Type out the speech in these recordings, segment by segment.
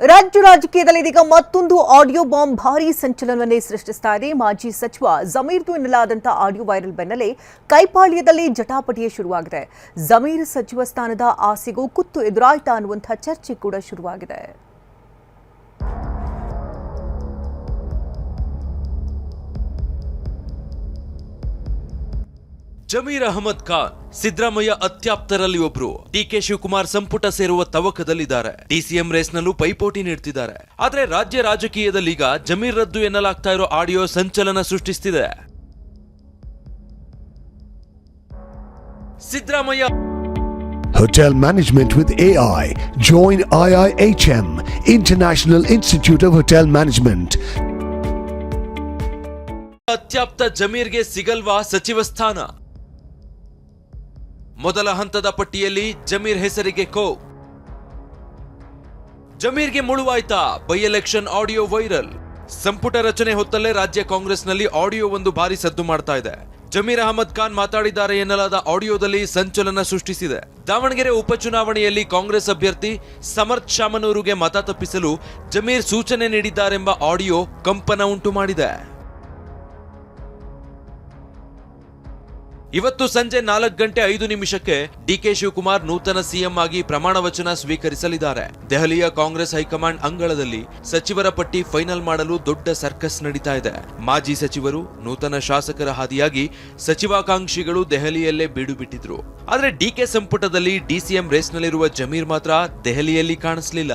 ರಾಜ್ಯ ರಾಜಕೀಯದಲ್ಲಿ ಇದೀಗ ಮತ್ತೊಂದು ಆಡಿಯೋ ಬಾಂಬ್ ಭಾರೀ ಸಂಚಲನವನ್ನೇ ಸೃಷ್ಟಿಸ್ತಾ ಇದೆ. ಮಾಜಿ ಸಚಿವ ಜಮೀರ್ದು ಎನ್ನಲಾದಂಥ ಆಡಿಯೋ ವೈರಲ್ ಬೆನ್ನಲ್ಲೇ ಕೈಪಾಳ್ಯದಲ್ಲಿ ಜಟಾಪಟಿಯೇ ಶುರುವಾಗಿದೆ. ಜಮೀರ್ ಸಚಿವ ಸ್ಥಾನದ ಆಸೆಗೂ ಕುತ್ತು ಎದುರಾಯ್ತಾ ಅನ್ನುವಂಥ ಚರ್ಚೆ ಕೂಡ ಶುರುವಾಗಿದೆ. ಜಮೀರ್ ಅಹಮದ್ ಖಾನ್ ಸಿದ್ದರಾಮಯ್ಯ ಅತ್ಯಾಪ್ತರಲ್ಲಿ ಒಬ್ರು. ಡಿಕೆ ಶಿವಕುಮಾರ್ ಸಂಪುಟ ಸೇರುವ ತವಕದಲ್ಲಿದ್ದಾರೆ. ಡಿಸಿಎಂ ರೇಸ್ನಲ್ಲೂ ಪೈಪೋಟಿ ನೀಡ್ತಿದ್ದಾರೆ. ಆದ್ರೆ ರಾಜ್ಯ ರಾಜಕೀಯದಲ್ಲೀಗ ಜಮೀರ್ ರದ್ದು ಎನ್ನಲಾಗ್ತಾ ಇರೋ ಆಡಿಯೋ ಸಂಚಲನ ಸೃಷ್ಟಿಸ್ತಿದೆ. Siddaramaiah Hotel Management with AI. Join IIHM, International Institute of Hotel Management. ಅತ್ಯಾಪ್ತ ಜಮೀರ್ಗೆ ಸಿಗಲ್ವಾ ಸಚಿವ ಸ್ಥಾನ? ಮೊದಲ ಹಂತದ ಪಟ್ಟಿಯಲ್ಲಿ ಜಮೀರ್ ಹೆಸರಿಗೆ ಜಮೀರ್ಗೆ ಮುಳುವಾಯ್ತಾ ಬೈ ಎಲೆಕ್ಷನ್ ಆಡಿಯೋ ವೈರಲ್. ಸಂಪುಟ ರಚನೆ ಹೊತ್ತಲ್ಲೇ ರಾಜ್ಯ ಕಾಂಗ್ರೆಸ್ನಲ್ಲಿ ಆಡಿಯೋ ಒಂದು ಭಾರಿ ಸದ್ದು ಮಾಡ್ತಾ ಇದೆ. ಜಮೀರ್ ಅಹಮದ್ ಖಾನ್ ಮಾತಾಡಿದ್ದಾರೆ ಎನ್ನಲಾದ ಆಡಿಯೋದಲ್ಲಿ ಸಂಚಲನ ಸೃಷ್ಟಿಸಿದೆ. ದಾವಣಗೆರೆ ಉಪಚುನಾವಣೆಯಲ್ಲಿ ಕಾಂಗ್ರೆಸ್ ಅಭ್ಯರ್ಥಿ ಸಮರ್ಥ್ ಶಾಮನೂರುಗೆ ಮತ ತಪ್ಪಿಸಲು ಜಮೀರ್ ಸೂಚನೆ ನೀಡಿದ್ದಾರೆಂಬ ಆಡಿಯೋ ಕಂಪನ ಉಂಟು ಮಾಡಿದೆ. ಇವತ್ತು ಸಂಜೆ 4:05 ಡಿಕೆ ಶಿವಕುಮಾರ್ ನೂತನ ಸಿಎಂ ಆಗಿ ಪ್ರಮಾಣ ವಚನ ಸ್ವೀಕರಿಸಲಿದ್ದಾರೆ. ದೆಹಲಿಯ ಕಾಂಗ್ರೆಸ್ ಹೈಕಮಾಂಡ್ ಅಂಗಳದಲ್ಲಿ ಸಚಿವರ ಪಟ್ಟಿ ಫೈನಲ್ ಮಾಡಲು ದೊಡ್ಡ ಸರ್ಕಸ್ ನಡೀತಾ ಇದೆ. ಮಾಜಿ ಸಚಿವರು, ನೂತನ ಶಾಸಕರ ಹಾದಿಯಾಗಿ ಸಚಿವಾಕಾಂಕ್ಷಿಗಳು ದೆಹಲಿಯಲ್ಲೇ ಬೀಡು ಬಿಟ್ಟಿದ್ರು. ಆದ್ರೆ ಡಿಕೆ ಸಂಪುಟದಲ್ಲಿ ಡಿಸಿಎಂ ರೇಸ್ನಲ್ಲಿರುವ ಜಮೀರ್ ಮಾತ್ರ ದೆಹಲಿಯಲ್ಲಿ ಕಾಣಿಸಲಿಲ್ಲ.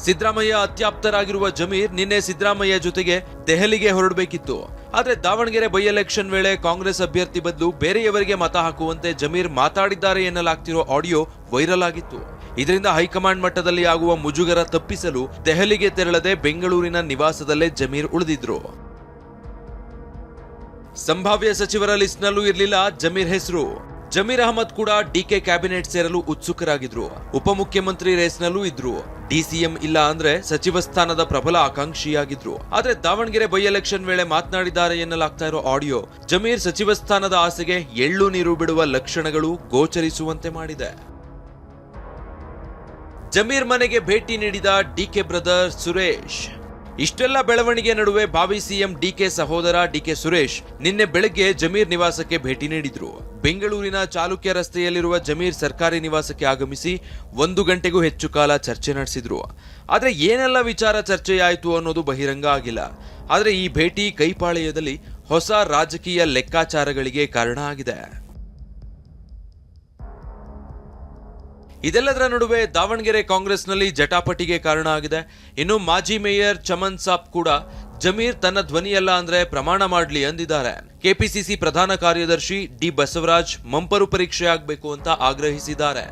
ಸಿದ್ದರಾಮಯ್ಯ ಅತ್ಯಾಪ್ತರಾಗಿರುವ ಜಮೀರ್ ನಿನ್ನೆ ಸಿದ್ದರಾಮಯ್ಯ ಜೊತೆಗೆ ದೆಹಲಿಗೆ ಹೊರಡಬೇಕಿತ್ತು. ಆದ್ರೆ ದಾವಣಗೆರೆ ಬೈ ಎಲೆಕ್ಷನ್ ವೇಳೆ ಕಾಂಗ್ರೆಸ್ ಅಭ್ಯರ್ಥಿ ಬದಲು ಬೇರೆಯವರಿಗೆ ಮತ ಹಾಕುವಂತೆ ಜಮೀರ್ ಮಾತಾಡಿದ್ದಾರೆ ಎನ್ನಲಾಗ್ತಿರೋ ಆಡಿಯೋ ವೈರಲ್ ಆಗಿತ್ತು. ಇದರಿಂದ ಹೈಕಮಾಂಡ್ ಮಟ್ಟದಲ್ಲಿ ಆಗುವ ಮುಜುಗರ ತಪ್ಪಿಸಲು ದೆಹಲಿಗೆ ತೆರಳದೆ ಬೆಂಗಳೂರಿನ ನಿವಾಸದಲ್ಲೇ ಜಮೀರ್ ಉಳಿದಿದ್ರು. ಸಂಭಾವ್ಯ ಸಚಿವರ ಲಿಸ್ಟ್ನಲ್ಲೂ ಇರಲಿಲ್ಲ ಜಮೀರ್ ಹೆಸರು. ಜಮೀರ್ ಅಹಮದ್ ಕೂಡ ಡಿಕೆ ಕ್ಯಾಬಿನೆಟ್ ಸೇರಲು ಉತ್ಸುಕರಾಗಿದ್ರು. ಉಪಮುಖ್ಯಮಂತ್ರಿ ರೇಸ್ನಲ್ಲೂ ಇದ್ರು. ಡಿಸಿಎಂ ಇಲ್ಲ ಅಂದ್ರೆ ಸಚಿವ ಸ್ಥಾನದ ಪ್ರಬಲ ಆಕಾಂಕ್ಷಿಯಾಗಿದ್ರು. ಆದ್ರೆ ದಾವಣಗೆರೆ ಬೈ ಎಲೆಕ್ಷನ್ ವೇಳೆ ಮಾತನಾಡಿದ್ದಾರೆ ಎನ್ನಲಾಗ್ತಾ ಇರೋ ಆಡಿಯೋ ಜಮೀರ್ ಸಚಿವ ಸ್ಥಾನದ ಆಸೆಗೆ ಎಳ್ಳು ನೀರು ಬಿಡುವ ಲಕ್ಷಣಗಳು ಗೋಚರಿಸುವಂತೆ ಮಾಡಿದೆ. ಜಮೀರ್ ಮನೆಗೆ ಭೇಟಿ ನೀಡಿದ ಡಿಕೆ ಬ್ರದರ್ ಸುರೇಶ್. ಇಷ್ಟೆಲ್ಲ ಬೆಳವಣಿಗೆ ನಡುವೆ ಭಾವಿ ಸಿಎಂ ಡಿಕೆ ಸಹೋದರ ಡಿಕೆ ಸುರೇಶ್ ನಿನ್ನೆ ಬೆಳಗ್ಗೆ ಜಮೀರ್ ನಿವಾಸಕ್ಕೆ ಭೇಟಿ ನೀಡಿದ್ರು. ಬೆಂಗಳೂರಿನ ಚಾಲುಕ್ಯ ರಸ್ತೆಯಲ್ಲಿರುವ ಜಮೀರ್ ಸರ್ಕಾರಿ ನಿವಾಸಕ್ಕೆ ಆಗಮಿಸಿ 1 ಗಂಟೆಗೂ ಹೆಚ್ಚು ಕಾಲ ಚರ್ಚೆ ನಡೆಸಿದ್ರು. ಆದ್ರೆ ಏನೆಲ್ಲ ವಿಚಾರ ಚರ್ಚೆಯಾಯಿತು ಅನ್ನೋದು ಬಹಿರಂಗ ಆಗಿಲ್ಲ. ಆದ್ರೆ ಈ ಭೇಟಿ ಕೈಪಾಳ್ಯದಲ್ಲಿ ಹೊಸ ರಾಜಕೀಯ ಲೆಕ್ಕಾಚಾರಗಳಿಗೆ ಕಾರಣ ಆಗಿದೆ. ಇದೆಲ್ಲದರ ನಡುವೆ ದಾವಣಗೆರೆ ಕಾಂಗ್ರೆಸ್ನಲ್ಲಿ ಜಟಾಪಟಿಗೆ ಕಾರಣ ಆಗಿದೆ. ಇನ್ನು ಮಾಜಿ ಮೇಯರ್ ಚಮನ್ ಸಾಬ್ ಕೂಡ ಜಮೀರ್ ತನ್ನ ಧ್ವನಿಯಲ್ಲ ಅಂದ್ರೆ ಪ್ರಮಾಣ ಮಾಡಲಿ ಅಂದಿದ್ದಾರೆ. ಕೆಪಿಸಿಸಿ ಪ್ರಧಾನ ಕಾರ್ಯದರ್ಶಿ ಡಿ ಬಸವರಾಜ್ ಮಂಪರು ಪರೀಕ್ಷೆ ಆಗಬೇಕು ಅಂತ ಆಗ್ರಹಿಸಿದ್ದಾರೆ.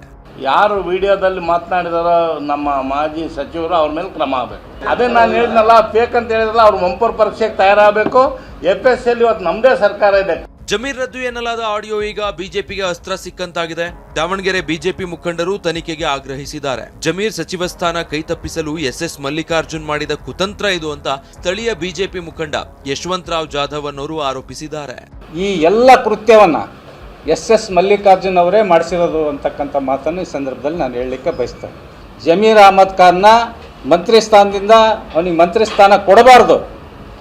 ಯಾರು ವಿಡಿಯೋದಲ್ಲಿ ಮಾತನಾಡಿದಾರೋ ನಮ್ಮ ಮಾಜಿ ಸಚಿವರು ಅವ್ರ ಮೇಲೆ ಕ್ರಮ ಆಗಬೇಕು. ಅದೇ ನಾನು ಹೇಳಿದ್ನಲ್ಲ, ಫೇಕ್ ಅಂತ ಹೇಳಿದ್ರಲ್ಲ, ಅವ್ರು ಮಂಪರು ಪರೀಕ್ಷೆಗೆ ತಯಾರಾಗಬೇಕು. FSL ಇವತ್ತು ನಮ್ಮದೇ ಸರ್ಕಾರ ಇದೆ. ಜಮೀರ್ ರದ್ದು ಎನ್ನಲಾದ ಆಡಿಯೋ ಈಗ ಬಿಜೆಪಿಗೆ ಅಸ್ತ್ರ ಸಿಕ್ಕಂತಾಗಿದೆ. ದಾವಣಗೆರೆ ಬಿಜೆಪಿ ಮುಖಂಡರು ತನಿಖೆಗೆ ಆಗ್ರಹಿಸಿದ್ದಾರೆ. ಜಮೀರ್ ಸಚಿವ ಸ್ಥಾನ ಕೈತಪ್ಪಿಸಲು SS ಮಲ್ಲಿಕಾರ್ಜುನ್ ಮಾಡಿದ ಕುತಂತ್ರ ಇದು ಅಂತ ಸ್ಥಳೀಯ ಬಿಜೆಪಿ ಮುಖಂಡ ಯಶವಂತರಾವ್ ಜಾಧವ್ ಅನ್ನೋರು ಆರೋಪಿಸಿದ್ದಾರೆ. ಈ ಎಲ್ಲ ಕೃತ್ಯವನ್ನ SS ಮಲ್ಲಿಕಾರ್ಜುನ್ ಅವರೇ ಮಾಡಿಸಿರೋದು ಅಂತಕ್ಕಂಥ ಮಾತನ್ನು ಈ ಸಂದರ್ಭದಲ್ಲಿ ನಾನು ಹೇಳಲಿಕ್ಕೆ ಬಯಸ್ತೇನೆ. ಜಮೀರ್ ಅಹಮದ್ ಖಾನ್ನ ಮಂತ್ರಿ ಸ್ಥಾನದಿಂದ ಅವನಿಗೆ ಮಂತ್ರಿ ಸ್ಥಾನ ಕೊಡಬಾರ್ದು,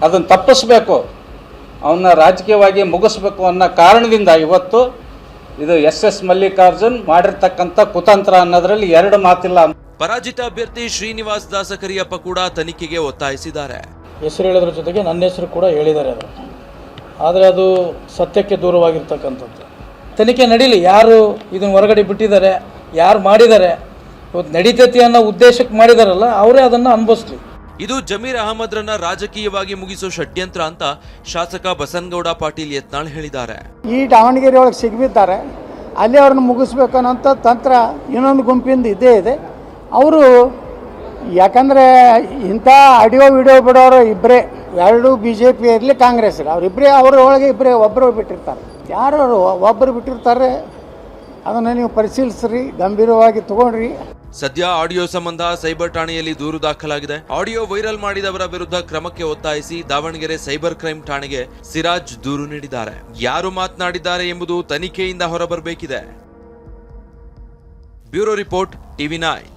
ಅದನ್ನು ತಪ್ಪಿಸ್ಬೇಕು, ಅವನ್ನ ರಾಜಕೀಯವಾಗಿ ಮುಗಿಸ್ಬೇಕು ಅನ್ನೋ ಕಾರಣದಿಂದ ಇವತ್ತು ಇದು SS ಮಲ್ಲಿಕಾರ್ಜುನ್ ಮಾಡಿರ್ತಕ್ಕಂಥ ಕುತಂತ್ರ ಅನ್ನೋದ್ರಲ್ಲಿ ಎರಡು ಮಾತಿಲ್ಲ. ಪರಾಜಿತ ಅಭ್ಯರ್ಥಿ ಶ್ರೀನಿವಾಸ್ ದಾಸಕರಿಯಪ್ಪ ಕೂಡ ತನಿಖೆಗೆ ಒತ್ತಾಯಿಸಿದ್ದಾರೆ. ಹೆಸರು ಹೇಳೋದ್ರ ಜೊತೆಗೆ ನನ್ನ ಹೆಸರು ಕೂಡ ಹೇಳಿದ್ದಾರೆ. ಆದರೆ ಅದು ಸತ್ಯಕ್ಕೆ ದೂರವಾಗಿರ್ತಕ್ಕಂಥದ್ದು. ತನಿಖೆ ನಡೀಲಿ, ಯಾರು ಇದನ್ನು ಹೊರಗಡೆ ಬಿಟ್ಟಿದ್ದಾರೆ, ಯಾರು ಮಾಡಿದ್ದಾರೆ, ಇವತ್ತು ನಡೀತೈತಿ ಅನ್ನೋ ಉದ್ದೇಶಕ್ಕೆ ಮಾಡಿದಾರಲ್ಲ ಅವರೇ ಅದನ್ನು ಅನುಭವಿಸ್ಲಿ. ಇದು ಜಮೀರ್ ಅಹಮದ್ರನ್ನ ರಾಜಕೀಯವಾಗಿ ಮುಗಿಸೋ ಷಡ್ಯಂತ್ರ ಅಂತ ಶಾಸಕ ಬಸನಗೌಡ ಪಾಟೀಲ್ ಯತ್ನಾಳ್ ಹೇಳಿದ್ದಾರೆ. ಈ ದಾವಣಗೆರೆ ಒಳಗೆ ಸಿಗಬಿದ್ದಾರೆ, ಅಲ್ಲಿ ಅವ್ರನ್ನ ಮುಗಿಸ್ಬೇಕನ್ನೋಂಥ ತಂತ್ರ ಇನ್ನೊಂದು ಗುಂಪಿಂದ ಇದ್ದೇ ಇದೆ. ಅವರು ಯಾಕಂದರೆ ಇಂಥ ಆಡಿಯೋ ವಿಡಿಯೋ ಬಿಡೋರು ಇಬ್ಬರೇ, ಎರಡು BJP ಇರಲಿ ಕಾಂಗ್ರೆಸ್ ಇರಲಿ, ಅವರಿಬ್ಬರೇ ಅವರ ಒಳಗೆ ಇಬ್ಬರೇ ಒಬ್ಬರು ಬಿಟ್ಟಿರ್ತಾರೆ. ಯಾರು ಒಬ್ಬರು ಬಿಟ್ಟಿರ್ತಾರೆ, ಅದನ್ನು ನೀವು ಪರಿಶೀಲಿಸ್ರಿ, ಗಂಭೀರವಾಗಿ ತಗೊಂಡ್ರಿ. ಸದ್ಯ ಆಡಿಯೋ ಸಂಬಂಧ ಸೈಬರ್ ಠಾಣೆಯಲ್ಲಿ ದೂರು ದಾಖಲಾಗಿದೆ. ಆಡಿಯೋ ವೈರಲ್ ಮಾಡಿದವರ ವಿರುದ್ಧ ಕ್ರಮಕ್ಕೆ ಒತ್ತಾಯಿಸಿ ದಾವಣಗೆರೆ ಸೈಬರ್ ಕ್ರೈಮ್ ಠಾಣೆಗೆ ಸಿರಾಜ್ ದೂರು ನೀಡಿದ್ದಾರೆ. ಯಾರು ಮಾತನಾಡಿದ್ದಾರೆ ಎಂಬುದು ತನಿಖೆಯಿಂದ ಹೊರಬರಬೇಕಿದೆ. Bureau report. ಟಿವಿ9.